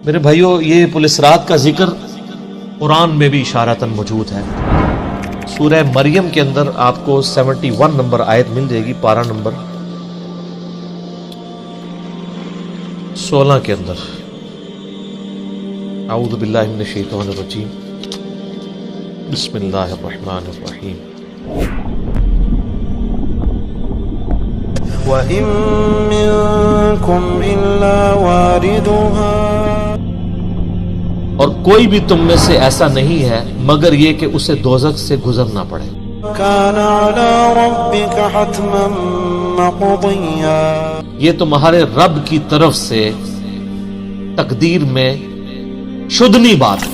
میرے بھائیوں، یہ پل صراط کا ذکر قرآن میں بھی اشارتاً موجود ہے۔ سورہ مریم کے اندر آپ کو 71 نمبر آیت مل جائے گی، پارہ نمبر 16 کے اندر۔ اعوذ باللہ من الشیطان الرجیم، بسم اللہ الرحمن الرحیم۔ وَإِن مِّنكُمْ إِلَّا وَارِدُهَا، اور کوئی بھی تم میں سے ایسا نہیں ہے مگر یہ کہ اسے دوزخ سے گزرنا پڑے۔ كَانَ عَلَى رَبِّكَ حَتْمًا مَّقْضِيًّا، یہ تمہارے رب کی طرف سے تقدیر میں شدنی بات ہے،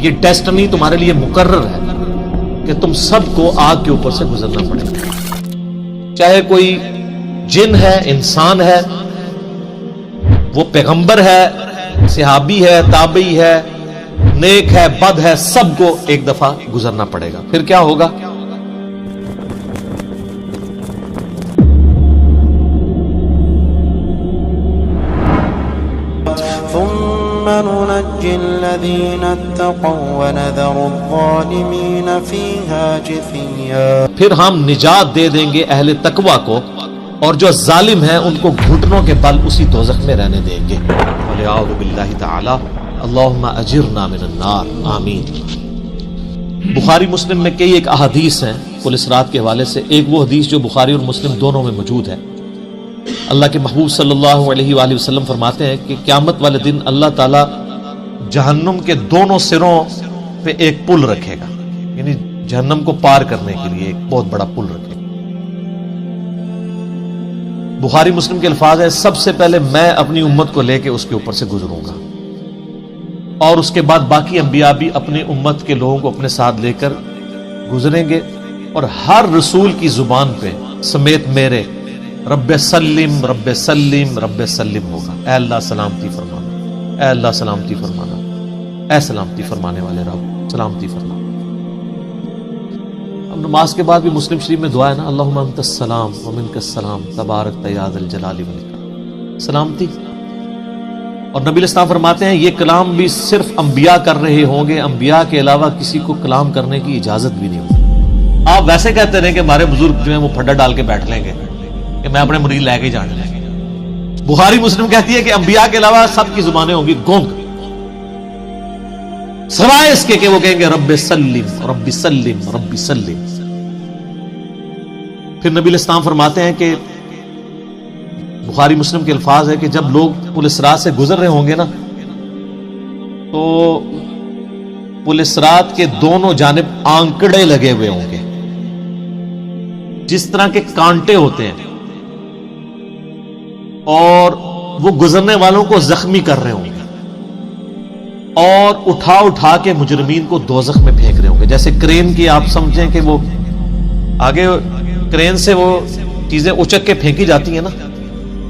یہ ڈیسٹنی تمہارے لیے مقرر ہے کہ تم سب کو آگ کے اوپر سے گزرنا پڑے گا۔ چاہے کوئی جن ہے، انسان ہے، وہ پیغمبر ہے، صحابی ہے، تابعی ہے، نیک ہے، بد ہے، سب کو ایک دفعہ گزرنا پڑے گا۔ پھر کیا ہوگا؟ ثُمَّ نُنَجِّي الَّذِينَ اتَّقَوْا وَنَذَرُ الظَّالِمِينَ فِيهَا جِثِيًّا، پھر ہم نجات دے دیں گے اہل تقوی کو، اور جو ظالم ہیں ان کو گھٹنوں کے بل اسی دوزخ میں رہنے دیں گے۔ وَلِعَوْذُ بِاللَّهِ تَعَالَى اللہم اجرنا من النار، آمین۔ بخاری مسلم میں کئی ایک احادیث ہیں پل صراط کے حوالے سے۔ ایک وہ حدیث جو بخاری اور مسلم دونوں میں موجود ہے، اللہ کے محبوب صلی اللہ علیہ وآلہ وسلم فرماتے ہیں کہ قیامت والے دن اللہ تعالیٰ جہنم کے دونوں سروں پہ ایک پل رکھے گا، یعنی جہنم کو پار کرنے کے لیے ایک بہت بڑا پل رکھے گا۔ بخاری مسلم کے الفاظ ہیں، سب سے پہلے میں اپنی امت کو لے کے اس کے اوپر سے گزروں گا، اور اس کے بعد باقی انبیاء بھی اپنی امت کے لوگوں کو اپنے ساتھ لے کر گزریں گے، اور ہر رسول کی زبان پہ سمیت میرے رب سلم رب سلم رب سلم ہوگا۔ اے اللہ سلامتی فرمانا، اے اللہ سلامتی فرمانا، اے سلامتی فرمانے والے رب سلامتی فرمانا۔ اب نماز کے بعد بھی مسلم شریف میں دعا ہے نا، اللہم انت السلام ومنک السلام تبارک یا ذا الجلال والاکرام، سلامتی۔ اور نبی علیہ السلام فرماتے ہیں یہ کلام بھی صرف انبیاء کر رہے ہوں گے، انبیاء کے علاوہ کسی کو کلام کرنے کی اجازت بھی نہیں ہوگی۔ آپ ویسے کہتے رہیں کہ ہمارے بزرگ جو ہیں وہ پھڈا ڈال کے بیٹھ لیں گے کہ میں اپنے مرید لے کے جانے لیں گے۔ بخاری مسلم کہتی ہے کہ انبیاء کے علاوہ سب کی زبانیں ہوں گی گونگ، سوائے اس کے کہ وہ کہیں گے رب سلم رب سلم رب سلم۔ پھر نبی علیہ السلام فرماتے ہیں کہ بخاری مسلم کے الفاظ ہے کہ جب لوگ پل صراط سے گزر رہے ہوں گے نا، تو پل صراط کے دونوں جانب آنکڑے لگے ہوئے ہوں گے، جس طرح کے کانٹے ہوتے ہیں، اور وہ گزرنے والوں کو زخمی کر رہے ہوں گے، اور اٹھا اٹھا کے مجرمین کو دوزخ میں پھینک رہے ہوں گے۔ جیسے کرین کی آپ سمجھیں کہ وہ آگے کرین سے وہ چیزیں اچک کے پھینکی جاتی ہیں نا،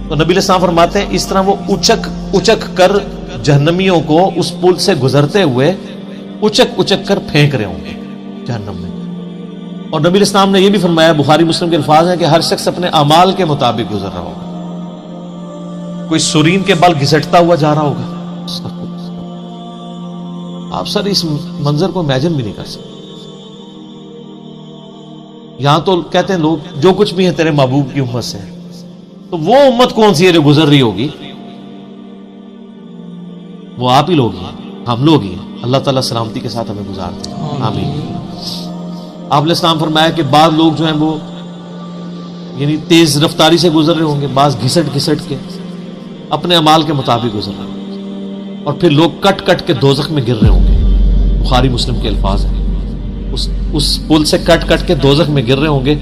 تو نبی علیہ السلام فرماتے ہیں اس طرح وہ اچک اچک کر جہنمیوں کو اس پل سے گزرتے ہوئے اچک اچک کر پھینک رہے ہوں گے جہنم میں۔ اور نبی علیہ السلام نے یہ بھی فرمایا، بخاری مسلم کے الفاظ ہیں کہ ہر شخص اپنے اعمال کے مطابق گزر رہا ہوگا، کوئی سورین کے بل گھسٹتا ہوا جا رہا ہوگا۔ آپ سر اس منظر کو امیجن بھی نہیں کر سکتے۔ یہاں تو کہتے ہیں لوگ جو کچھ بھی ہے تیرے محبوب کی امت سے ہے، تو وہ امت کون سی ہے جو گزر رہی ہوگی؟ وہ آپ ہی لوگ ہیں، ہم لوگ ہی ہیں۔ اللہ تعالیٰ سلامتی کے ساتھ ہمیں گزار دیں، آمین۔ آپ علیہ السلام فرمایا کہ بعض لوگ جو ہیں وہ یعنی تیز رفتاری سے گزر رہے ہوں گے، بعض گھسٹ گھسٹ کے اپنے اعمال کے مطابق گزر رہے ہوں گے، اور پھر لوگ کٹ کٹ کے دوزخ میں گر رہے ہوں گے۔ بخاری مسلم کے الفاظ ہیں، اس پل سے کٹ کٹ کے دوزخ میں گر رہے ہوں گے،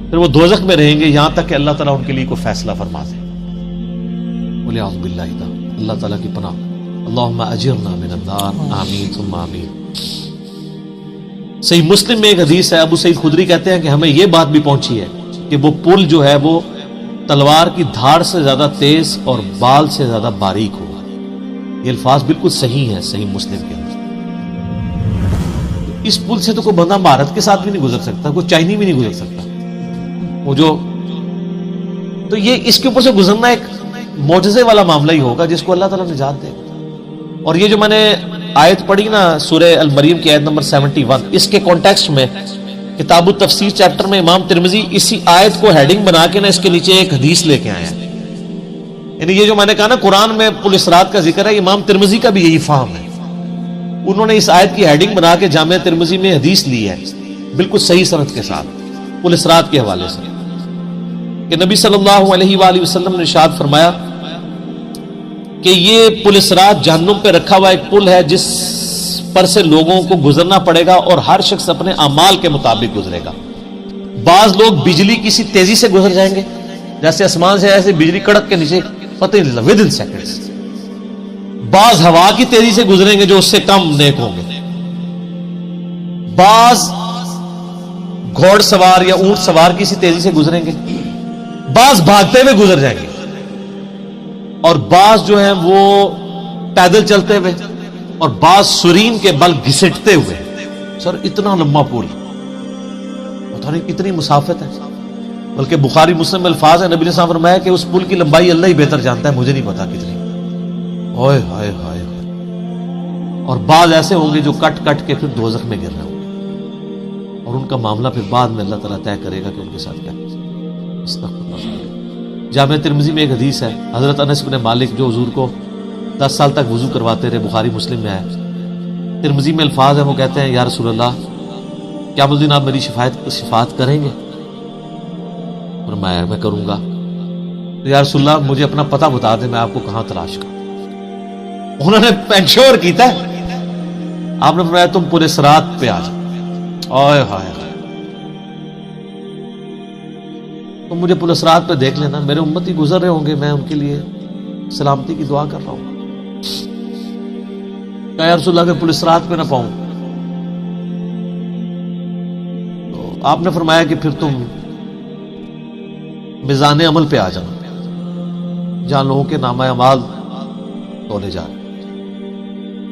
پھر وہ دوزخ میں رہیں گے یہاں تک کہ اللہ تعالیٰ ان کے لیے کوئی فیصلہ فرما دے۔ وَلِعَوْذُ بِاللَّهِ تَعَالَى، اللہ تعالیٰ کی پناہ، اللہم اجرنا من النار، آمین ثم آمین۔ صحیح مسلم میں ایک حدیث ہے، ابو سعید خدری کہتے ہیں کہ ہمیں یہ بات بھی پہنچی ہے کہ وہ پل جو ہے وہ تلوار کی دھاڑ سے زیادہ تیز اور بال سے زیادہ باریک ہوگا۔ یہ الفاظ بالکل صحیح ہیں صحیح مسلم کے اندر۔ اس پل سے تو کوئی بندہ مہارت کے ساتھ بھی نہیں گزر سکتا، کوئی چائنی بھی نہیں گزر سکتا۔ وہ جو تو یہ اس کے اوپر سے گزرنا ایک معجزے والا معاملہ ہی ہوگا جس کو اللہ تعالیٰ نجات دے گا۔ اور یہ جو میں نے آیت پڑھی نا سورہ المریم کی آیت نمبر 71، اس کے کانٹیکسٹ میں کتاب التفسیر چیپٹر میں امام ترمذی اسی آیت کو ہیڈنگ بنا کے نا اس کے نیچے ایک حدیث لے کے آیا ہے. یعنی یہ جو میں نے کہا نا قرآن میں پل اسرات کا ذکر ہے، امام ترمذی کا بھی یہی فہم ہے. انہوں نے اس آیت کی ہیڈنگ بنا کے جامعہ ترمذی میں حدیث لی ہے بالکل صحیح سند کے ساتھ پل اسرات کے حوالے سے، کہ نبی صلی اللہ علیہ وآلہ وسلم نے ارشاد فرمایا کہ یہ پل اسرات جہنم پہ رکھا ہوا ایک پل ہے جس پر سے لوگوں کو گزرنا پڑے گا اور ہر شخص اپنے اعمال کے مطابق گزرے گا. بعض لوگ بجلی کسی تیزی سے گزر جائیں گے، جیسے آسمان سے ایسے بجلی کڑک کے نیچے پتہ نہیں چلتا ود ان سیکنڈز. بعض ہوا کی تیزی سے گزریں گے جو اس سے کم نیک ہوں گے. بعض گھوڑ سوار یا اونٹ سوار کسی تیزی سے گزریں گے، بعض بھاگتے ہوئے گزر جائیں گے، اور بعض جو ہیں وہ پیدل چلتے ہوئے، اور بعض سرین کے بل گھسٹتے ہوئے. سر اتنا لمبا پل، پتہ نہیں کتنی مسافت ہے. بلکہ بخاری مسلم میں الفاظ ہیں، نبی نے فرمایا کہ اس پل کی لمبائی اللہ ہی بہتر جانتا ہے، مجھے نہیں پتا کتنی. اوئے ہائے ہائے. اور بعض ایسے ہوں گے جو کٹ کٹ کے پھر دوزخ میں گر رہے ہوں گے، اور ان کا معاملہ پھر بعد میں اللہ تعالیٰ طے کرے گا کہ ان کے ساتھ کیا. جامعہ ترمذی میں ایک حدیث ہے، حضرت انس بن مالک جو حضور کو 10 سال تک وضو کرواتے رہے، بخاری مسلم میں آیا. ترمذی میں الفاظ ہیں، وہ کہتے ہیں یا رسول اللہ قیامت الدین آپ میری شفاعت کریں گے؟ فرمایا میں کروں گا. یا رسول اللہ مجھے اپنا پتہ بتا دیں، میں آپ کو کہاں تلاش کروں. انہوں نے انشور کیتا ہے. آپ نے فرمایا تم پورے صراط پہ آ جاؤ. اوئے ہائے ہائے. تم مجھے پورے صراط پہ دیکھ لینا، میرے امتی گزر رہے ہوں گے، میں ان کے لیے سلامتی کی دعا کر رہا ہوں. کہ یا رسول اللہ اگر پل صراط پہ نہ پاؤں تو آپ نے فرمایا کہ پھر تم میزان عمل پہ آ جانا، جہاں لوگوں کے نامہ اعمال تولے جا رہے.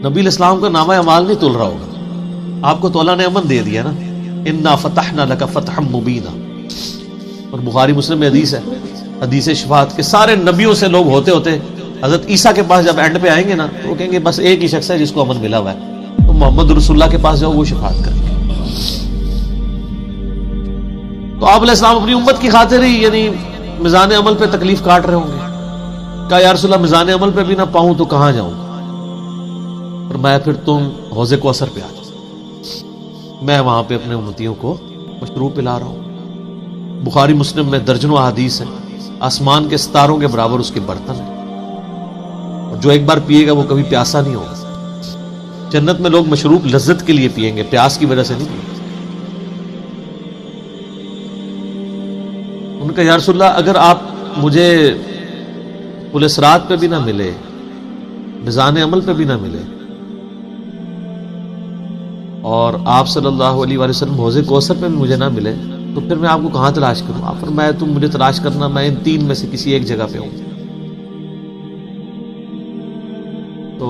نبی الاسلام کا نامہ اعمال نہیں تول رہا ہوگا، آپ کو تو اللہ نے امن دے دیا نا، انا فتحنا لک فتحا مبینا. اور بخاری مسلم میں حدیث ہے، حدیث شفاعت کے سارے نبیوں سے لوگ ہوتے ہوتے حضرت عیسیٰ کے پاس جب اینڈ پہ آئیں گے نا تو وہ کہیں گے بس ایک ہی شخص ہے جس کو امن ملا ہوا ہے، تو محمد رسول اللہ کے پاس جاؤ، وہ شفاعت کریں گے. تو آپ علیہ السلام اپنی امت کی خاطر ہی یعنی میزان عمل پہ تکلیف کاٹ رہے ہوں گے. کہا یا رسول اللہ میزان عمل پہ بھی نہ پاؤں تو کہاں جاؤں؟ فرمایا پھر تم حوض کوثر پہ آ جاؤ، میں وہاں پہ اپنے امتیوں کو مشروب پلا رہا ہوں. بخاری مسلم میں درجنوں احادیث ہیں، آسمان کے ستاروں کے برابر اس کے برتن ہیں، اور جو ایک بار پیے گا وہ کبھی پیاسا نہیں ہوگا. جنت میں لوگ مشروب لذت کے لیے پیئیں گے، پیاس کی وجہ سے نہیں پیئیں گے. ان کا یا رسول اللہ اگر آپ مجھے پل صراط پہ بھی نہ ملے، میزان عمل پہ بھی نہ ملے، اور آپ صلی اللہ علیہ وآلہ وسلم حوض کوثر پہ بھی مجھے نہ ملے، تو پھر میں آپ کو کہاں تلاش کروں؟ آپ فرمایا تم مجھے تلاش کرنا، میں ان 3 میں سے کسی ایک جگہ پہ ہوں. تو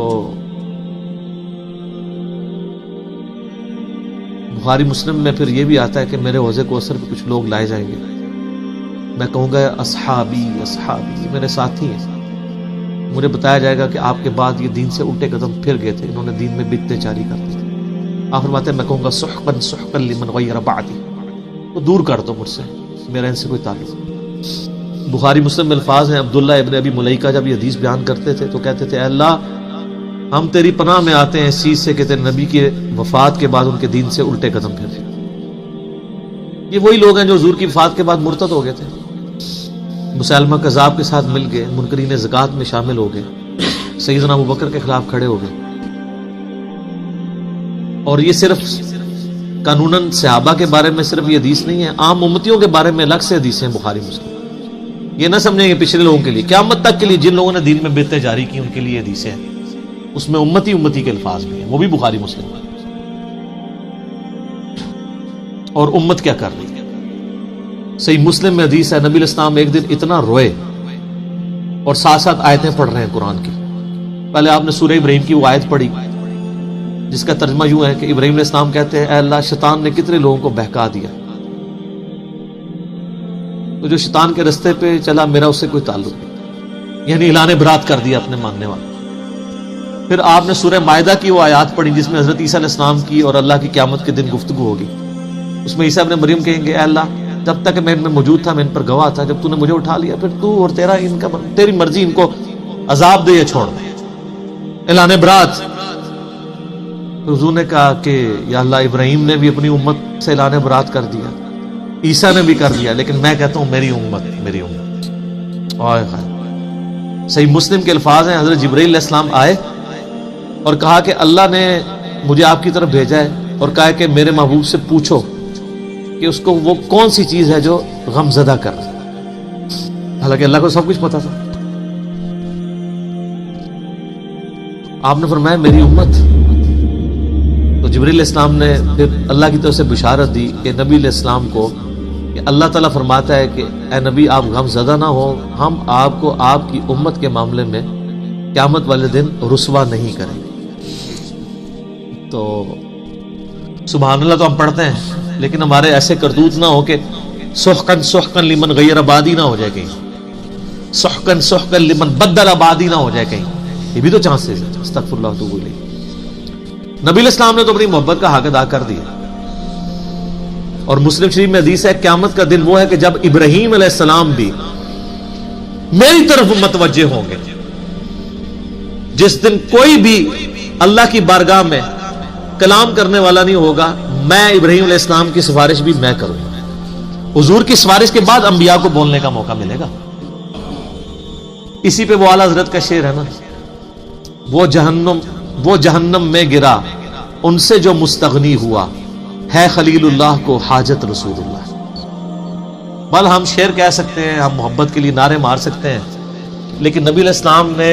بخاری مسلم میں پھر یہ بھی آتا ہے کہ میرے حوض کوثر پہ کچھ لوگ لائے جائیں گے، میں کہوں گا اصحابی اصحابی، میرے ساتھی ہیں. مجھے بتایا جائے گا کہ آپ کے بعد یہ دین سے الٹے قدم پھر گئے تھے، انہوں نے دین میں بدعتیں جاری کر دی تھی. آپ فرماتے ہیں میں کہوں گا سحقا سحقا لمن غیر بعدی، تو دور کر دو مجھ سے، میرا ان سے کوئی تعلق نہیں. بخاری مسلم میں الفاظ ہیں، عبداللہ ابن ابی ملیکہ جب یہ حدیث بیان کرتے تھے تو کہتے تھے اے اللہ ہم تیری پناہ میں آتے ہیں اس چیز سے کہ تیرے نبی کے وفات کے بعد ان کے دین سے الٹے قدم پھر گئے. یہ وہی لوگ ہیں جو حضور کی وفات کے بعد مرتد ہو گئے تھے، مسلمہ کذاب کے ساتھ مل گئے، منکرین زکوٰۃ میں شامل ہو گئے، سیدنا ابوبکر کے خلاف کھڑے ہو گئے. اور یہ صرف قانوناً صحابہ کے بارے میں صرف یہ حدیث نہیں ہے، عام امتیوں کے بارے میں الگ سے حدیثیں ہیں بخاری مسلم. یہ نہ سمجھیں کہ پچھلے لوگوں کے لیے، قیامت تک کے لیے جن لوگوں نے دین میں بدعتیں جاری کی ان کے لیے حدیثیں ہیں، اس میں امتی کے الفاظ بھی ہیں، وہ بھی بخاری مسلم ہے. اور امت کیا کر رہی ہے؟ صحیح مسلم میں حدیث ہے، نبی الاسلام ایک دن اتنا روئے اور ساتھ ساتھ آیتیں پڑھ رہے ہیں قرآن کی. پہلے آپ نے سورہ ابراہیم کی وہ آیت پڑھی جس کا ترجمہ یوں ہے کہ ابراہیم علیہ السلام کہتے ہیں اے اللہ شیطان نے کتنے لوگوں کو بہکا دیا، تو جو شیطان کے رستے پہ چلا میرا اس سے کوئی تعلق نہیں، یعنی اعلان برات کر دیا اپنے ماننے والوں. پھر آپ نے سورہ مائدہ کی وہ آیات پڑھی جس میں حضرت عیسیٰ علیہ السلام کی اور اللہ کی قیامت کے دن گفتگو ہوگی. اس میں عیسیٰ ابن مریم کہیں گے اے اللہ جب تک میں ان میں موجود تھا میں ان پر گواہ تھا, جب تو نے مجھے اٹھا لیا پھر تو اور تیری مرضی ان کو عذاب دے یا چھوڑ دے. اعلان برات. حضور نے کہا کہ یا اللہ ابراہیم نے بھی اپنی امت سے اعلان برات کر دیا, عیسیٰ نے بھی کر دیا, لیکن میں کہتا ہوں میری امت. صحیح مسلم کے الفاظ ہیں, حضرت جبرائیل علیہ السلام آئے اور کہا کہ اللہ نے مجھے آپ کی طرف بھیجا ہے اور کہا کہ میرے محبوب سے پوچھو کہ اس کو وہ کون سی چیز ہے جو غم زدہ کر رہا ہے. حالانکہ اللہ کو سب کچھ پتا تھا. آپ نے فرمایا میری امت. تو جبرائیل علیہ السلام نے پھر اللہ کی طرف سے بشارت دی کہ نبی علیہ السلام کو کہ اللہ تعالیٰ فرماتا ہے کہ اے نبی آپ غم زدہ نہ ہو, ہم آپ کو آپ کی امت کے معاملے میں قیامت والے دن رسوا نہیں کریں گے. تو سبحان اللہ تو ہم پڑھتے ہیں لیکن ہمارے ایسے کرتوت نہ ہو کہ سحقن سحقن لمن غیر آبادی نہ ہو جائے کہیں, سحقن سحقن لمن بدل آبادی نہ ہو جائے کہیں. یہ بھی تو چانسز ہے. استغفر اللہ واتوب الیہ. نبی علیہ السلام نے تو اپنی محبت کا حق ادا کر دیا. اور مسلم شریف میں حدیث ہے قیامت کا دن وہ ہے کہ جب ابراہیم علیہ السلام بھی میری طرف متوجہ ہوں گے. جس دن کوئی بھی اللہ کی بارگاہ میں کلام کرنے والا نہیں ہوگا, میں ابراہیم علیہ السلام کی سفارش بھی میں کروں گا. حضور کی سفارش کے بعد انبیاء کو بولنے کا موقع ملے گا. اسی پہ وہ اعلیٰ حضرت کا شعر ہے نا, وہ جہنم میں گرا ان سے جو مستغنی ہوا, ہے خلیل اللہ کو حاجت رسول اللہ. بل ہم شعر کہہ سکتے ہیں, ہم محبت کے لیے نعرے مار سکتے ہیں, لیکن نبی علیہ السلام نے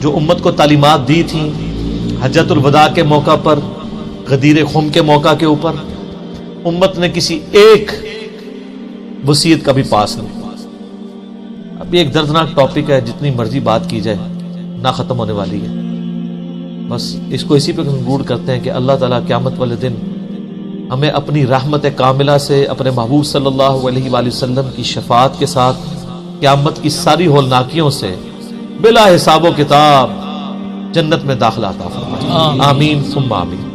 جو امت کو تعلیمات دی تھیں حجۃ الوداع کے موقع پر, غدیر خم کے موقع کے اوپر, امت نے کسی ایک وصیت کا بھی پاس نہیں. اب ایک دردناک ٹاپک ہے, جتنی مرضی بات کی جائے نہ ختم ہونے والی ہے. بس اس کو اسی پہ کنکلوڈ کرتے ہیں کہ اللہ تعالیٰ قیامت والے دن ہمیں اپنی رحمت کاملہ سے اپنے محبوب صلی اللہ علیہ وآلہ وسلم کی شفاعت کے ساتھ قیامت کی ساری ہولناکیوں سے بلا حساب و کتاب جنت میں داخلہ عطا فرمائے. آمین ثم آمین.